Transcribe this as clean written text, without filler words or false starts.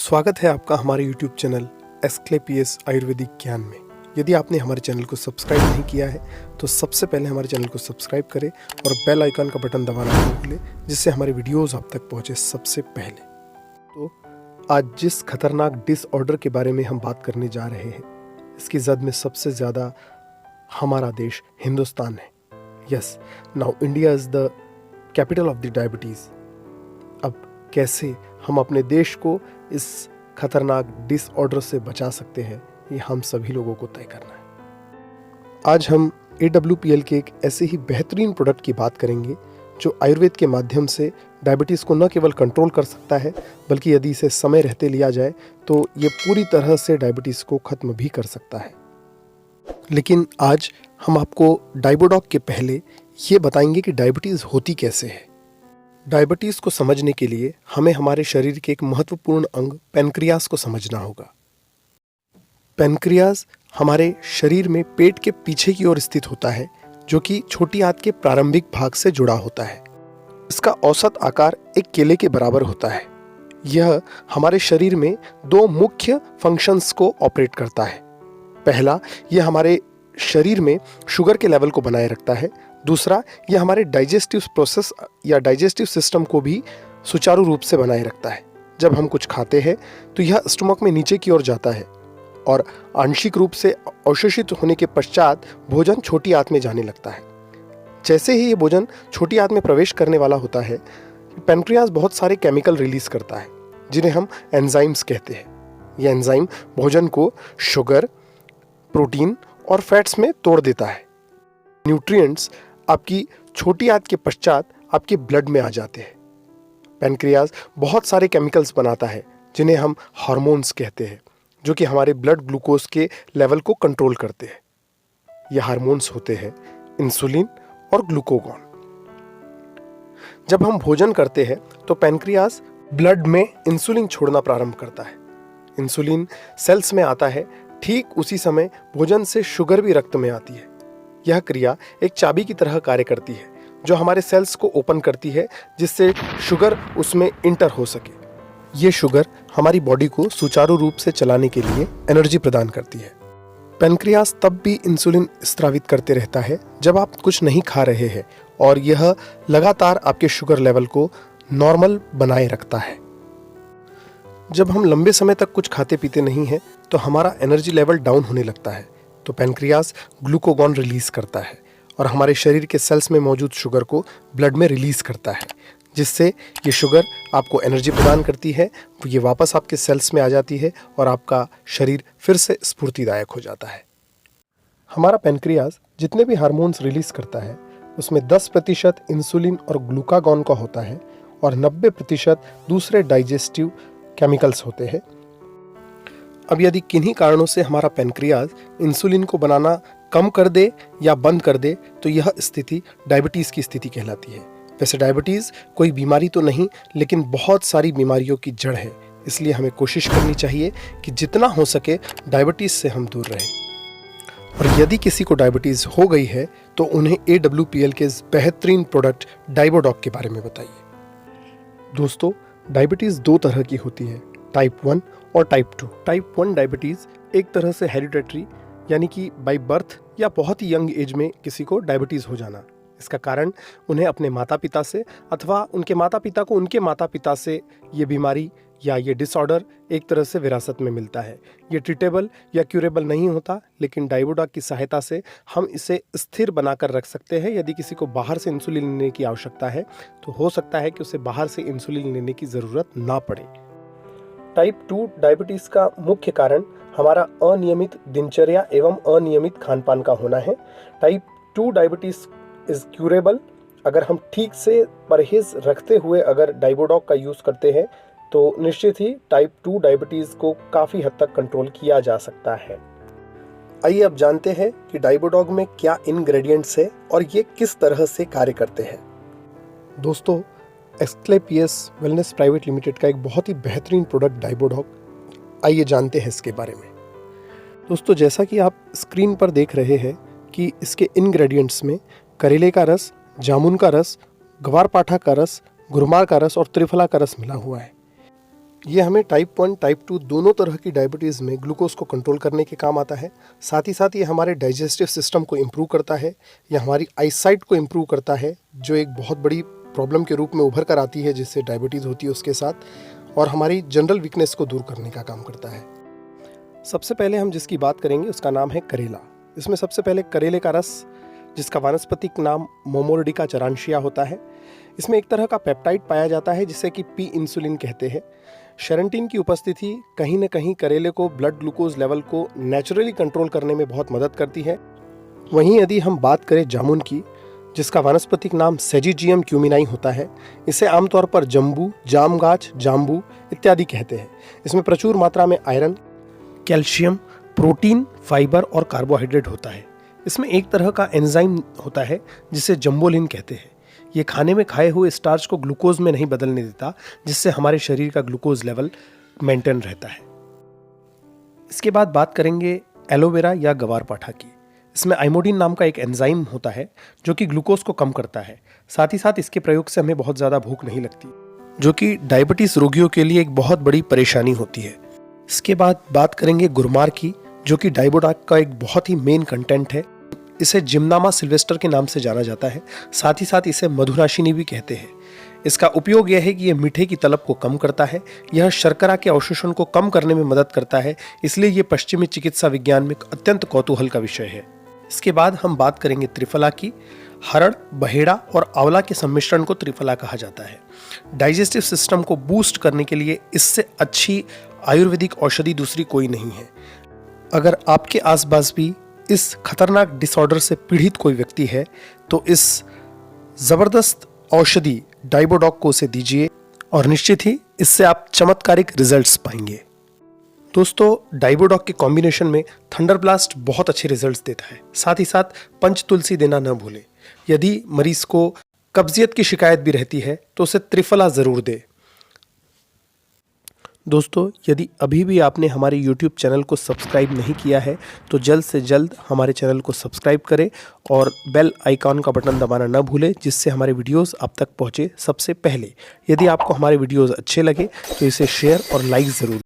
स्वागत है आपका हमारे YouTube चैनल एस्क्लेपियस आयुर्वेदिक ज्ञान में। यदि आपने हमारे चैनल को सब्सक्राइब नहीं किया है तो सबसे पहले हमारे चैनल को सब्सक्राइब करें और बेल आइकन का बटन दबाना न भूलें, जिससे हमारे वीडियोस आप तक पहुंचे सबसे पहले। तो आज जिस खतरनाक डिसऑर्डर के बारे में हम बात करने जा रहे हैं, इसकी जद में सबसे ज़्यादा हमारा देश हिंदुस्तान है। Yes, now India is the capital of the diabetes. अब कैसे हम अपने देश को इस खतरनाक डिसऑर्डर से बचा सकते हैं, ये हम सभी लोगों को तय करना है। आज हम AWPL के एक ऐसे ही बेहतरीन प्रोडक्ट की बात करेंगे जो आयुर्वेद के माध्यम से डायबिटीज़ को न केवल कंट्रोल कर सकता है, बल्कि यदि इसे समय रहते लिया जाए तो ये पूरी तरह से डायबिटीज़ को ख़त्म भी कर सकता है। लेकिन आज हम आपको डायबोडॉक के पहले ये बताएंगे कि डायबिटीज़ होती कैसे है। डायबिटीज़ को समझने के लिए हमें हमारे शरीर के एक महत्वपूर्ण अंग पैनक्रियाज को समझना होगा। पैनक्रियाज हमारे शरीर में पेट के पीछे की ओर स्थित होता है, जो कि छोटी आंत के प्रारंभिक भाग से जुड़ा होता है। इसका औसत आकार एक केले के बराबर होता है। यह हमारे शरीर में दो मुख्य फंक्शंस को ऑपरेट करता है। पहला, यह हमारे शरीर में शुगर के लेवल को बनाए रखता है। दूसरा, यह हमारे डाइजेस्टिव प्रोसेस या डाइजेस्टिव सिस्टम को भी सुचारू रूप से बनाए रखता है। जब हम कुछ खाते हैं तो यह स्टमक में नीचे की ओर जाता है और आंशिक रूप से अवशोषित होने के पश्चात भोजन छोटी आंत में जाने लगता है। जैसे ही ये भोजन छोटी आंत में प्रवेश करने वाला होता है, पैनक्रियाज बहुत सारे केमिकल रिलीज करता है, जिन्हें हम एंजाइम्स कहते हैं। यह एंजाइम भोजन को शुगर, प्रोटीन और फैट्स में तोड़ देता है। न्यूट्रिएंट्स आपकी छोटी आंत के पश्चात आपके ब्लड में आ जाते हैं। पैनक्रियाज बहुत सारे केमिकल्स बनाता है, जिन्हें हम हार्मोन्स कहते हैं, जो कि हमारे ब्लड ग्लूकोज के लेवल को कंट्रोल करते हैं। ये हार्मोन्स होते हैं इंसुलिन और ग्लूकागॉन। जब हम भोजन करते हैं तो पैनक्रियाज ब्लड में इंसुलिन छोड़ना प्रारंभ करता है। इंसुलिन सेल्स में आता है, ठीक उसी समय भोजन से शुगर भी रक्त में आती है। यह क्रिया एक चाबी की तरह कार्य करती है, जो हमारे सेल्स को ओपन करती है, जिससे शुगर उसमें इंटर हो सके। ये शुगर हमारी बॉडी को सुचारू रूप से चलाने के लिए एनर्जी प्रदान करती है। पैनक्रियाज तब भी इंसुलिन स्रावित करते रहता है जब आप कुछ नहीं खा रहे हैं, और यह लगातार आपके शुगर लेवल को नॉर्मल बनाए रखता है। जब हम लंबे समय तक कुछ खाते पीते नहीं हैं तो हमारा एनर्जी लेवल डाउन होने लगता है, तो पैनक्रियाज ग्लूकागॉन रिलीज करता है और हमारे शरीर के सेल्स में मौजूद शुगर को ब्लड में रिलीज करता है, जिससे ये शुगर आपको एनर्जी प्रदान करती है। ये वापस आपके सेल्स में आ जाती है और आपका शरीर फिर से स्फूर्तिदायक हो जाता है। हमारा पैनक्रियाज जितने भी हार्मोन्स रिलीज करता है, उसमें 10% इंसुलिन और ग्लूकागॉन का होता है और 90% दूसरे डाइजेस्टिव केमिकल्स होते हैं। अब यदि किन्हीं कारणों से हमारा पैनक्रियाज इंसुलिन को बनाना कम कर दे या बंद कर दे, तो यह स्थिति डायबिटीज़ की स्थिति कहलाती है। वैसे डायबिटीज़ कोई बीमारी तो नहीं, लेकिन बहुत सारी बीमारियों की जड़ है। इसलिए हमें कोशिश करनी चाहिए कि जितना हो सके डायबिटीज़ से हम दूर रहें। और यदि किसी को डायबिटीज़ हो गई है तो उन्हें AWPL के इस बेहतरीन प्रोडक्ट डायबोडॉक के बारे में बताइए। दोस्तों, डायबिटीज़ दो तरह की होती है, टाइप 1 और टाइप 2। टाइप 1 डायबिटीज़ एक तरह से हेरिडेटरी, यानी कि बाय बर्थ या बहुत ही यंग एज में किसी को डायबिटीज़ हो जाना। इसका कारण उन्हें अपने माता पिता से अथवा उनके माता पिता को उनके माता पिता से ये बीमारी या ये डिसऑर्डर एक तरह से विरासत में मिलता है। ये ट्रीटेबल या क्यूरेबल नहीं होता, लेकिन डायबोडॉक की सहायता से हम इसे स्थिर बनाकर रख सकते हैं। यदि किसी को बाहर से इंसुलिन लेने की आवश्यकता है तो हो सकता है कि उसे बाहर से इंसुलिन लेने की ज़रूरत ना पड़े। टाइप 2 डायबिटीज़ का मुख्य कारण हमारा अनियमित दिनचर्या एवं अनियमित खान पान का होना है। Type 2 diabetes is curable. अगर हम ठीक से परहेज रखते हुए अगर डायबोडॉक का यूज़ करते हैं तो निश्चित ही टाइप 2 डायबिटीज़ को काफ़ी हद तक कंट्रोल किया जा सकता है। आइए अब जानते हैं कि डायबोडॉक में क्या इंग्रेडिएंट्स है और ये किस तरह से कार्य करते हैं। दोस्तों, एस्क्लेपियस वेलनेस प्राइवेट लिमिटेड का एक बहुत ही बेहतरीन प्रोडक्ट डायबोडॉक, आइए जानते हैं इसके बारे में। दोस्तों, जैसा कि आप स्क्रीन पर देख रहे हैं कि इसके इंग्रेडिएंट्स में करेले का रस, जामुन का रस, ग्वारपाठा का रस, गुरमार का रस और त्रिफला का रस मिला हुआ है। ये हमें टाइप 1, टाइप 2 दोनों तरह की डायबिटीज़ में ग्लूकोज को कंट्रोल करने के काम आता है। साथ ही साथ ये हमारे डाइजेस्टिव सिस्टम को इम्प्रूव करता है, या हमारी आईसाइट को इम्प्रूव करता है, जो एक बहुत बड़ी प्रॉब्लम के रूप में उभर कर आती है जिससे डायबिटीज़ होती है उसके साथ, और हमारी जनरल वीकनेस को दूर करने का काम करता है। सबसे पहले हम जिसकी बात करेंगे उसका नाम है करेला। इसमें सबसे पहले करेले का रस, जिसका वानस्पतिक नाम मोमोर्डिका चरांशिया होता है, इसमें एक तरह का पेप्टाइड पाया जाता है जिसे कि पी इंसुलिन कहते हैं। शेरेंटिन की उपस्थिति कहीं न कहीं करेले को ब्लड ग्लूकोज लेवल को नेचुरली कंट्रोल करने में बहुत मदद करती है। वहीं यदि हम बात करें जामुन की, जिसका वानस्पतिक नाम सेजिजियम क्यूमिनाई होता है, इसे आमतौर पर जम्बू, जामगाछ, जाम्बू इत्यादि कहते हैं। इसमें प्रचुर मात्रा में आयरन, कैल्शियम, प्रोटीन, फाइबर और कार्बोहाइड्रेट होता है। इसमें एक तरह का एंजाइम होता है जिसे जम्बोलिन कहते हैं। ये खाने में खाए हुए स्टार्च को ग्लूकोज में नहीं बदलने देता, जिससे हमारे शरीर का ग्लूकोज लेवल मेंटेन रहता है। इसके बाद बात करेंगे एलोवेरा या गवारपाठा की। इसमें आइमोडिन नाम का एक एंजाइम होता है जो कि ग्लूकोज को कम करता है। साथ ही साथ इसके प्रयोग से हमें बहुत ज़्यादा भूख नहीं लगती, जो कि डायबिटीज़ रोगियों के लिए एक बहुत बड़ी परेशानी होती है। इसके बाद बात करेंगे गुरमार की, जो कि डाइबोडाक का एक बहुत ही मेन कंटेंट है। इसे जिम्नामा सिल्वेस्टर के नाम से जाना जाता है। साथ ही साथ इसे मधुनाशिनी भी कहते हैं। इसका उपयोग यह है कि यह मीठे की तलब को कम करता है, यह शर्करा के अवशोषण को कम करने में मदद करता है, इसलिए यह पश्चिमी चिकित्सा विज्ञान में अत्यंत कौतूहल का विषय है। इसके बाद हम बात करेंगे त्रिफला की। हरड़, बहेड़ा और आंवला के सम्मिश्रण को त्रिफला कहा जाता है। डाइजेस्टिव सिस्टम को बूस्ट करने के लिए इससे अच्छी आयुर्वेदिक औषधि दूसरी कोई नहीं है। अगर आपके आसपास भी इस खतरनाक डिसऑर्डर से पीड़ित कोई व्यक्ति है तो इस जबरदस्त औषधि डाइबोडॉक को उसे दीजिए और निश्चित ही इससे आप चमत्कारिक रिजल्ट्स पाएंगे। दोस्तों, डाइबोडॉक के कॉम्बिनेशन में थंडर ब्लास्ट बहुत अच्छे रिजल्ट्स देता है। साथ ही साथ पंच तुलसी देना न भूलें। यदि मरीज को कब्जियत की शिकायत भी रहती है तो उसे त्रिफला जरूर दे। दोस्तों, यदि अभी भी आपने हमारे YouTube चैनल को सब्सक्राइब नहीं किया है तो जल्द से जल्द हमारे चैनल को सब्सक्राइब करें और बेल आइकॉन का बटन दबाना न भूलें, जिससे हमारे वीडियोस आप तक पहुंचे सबसे पहले। यदि आपको हमारे वीडियोस अच्छे लगे तो इसे शेयर और लाइक ज़रूर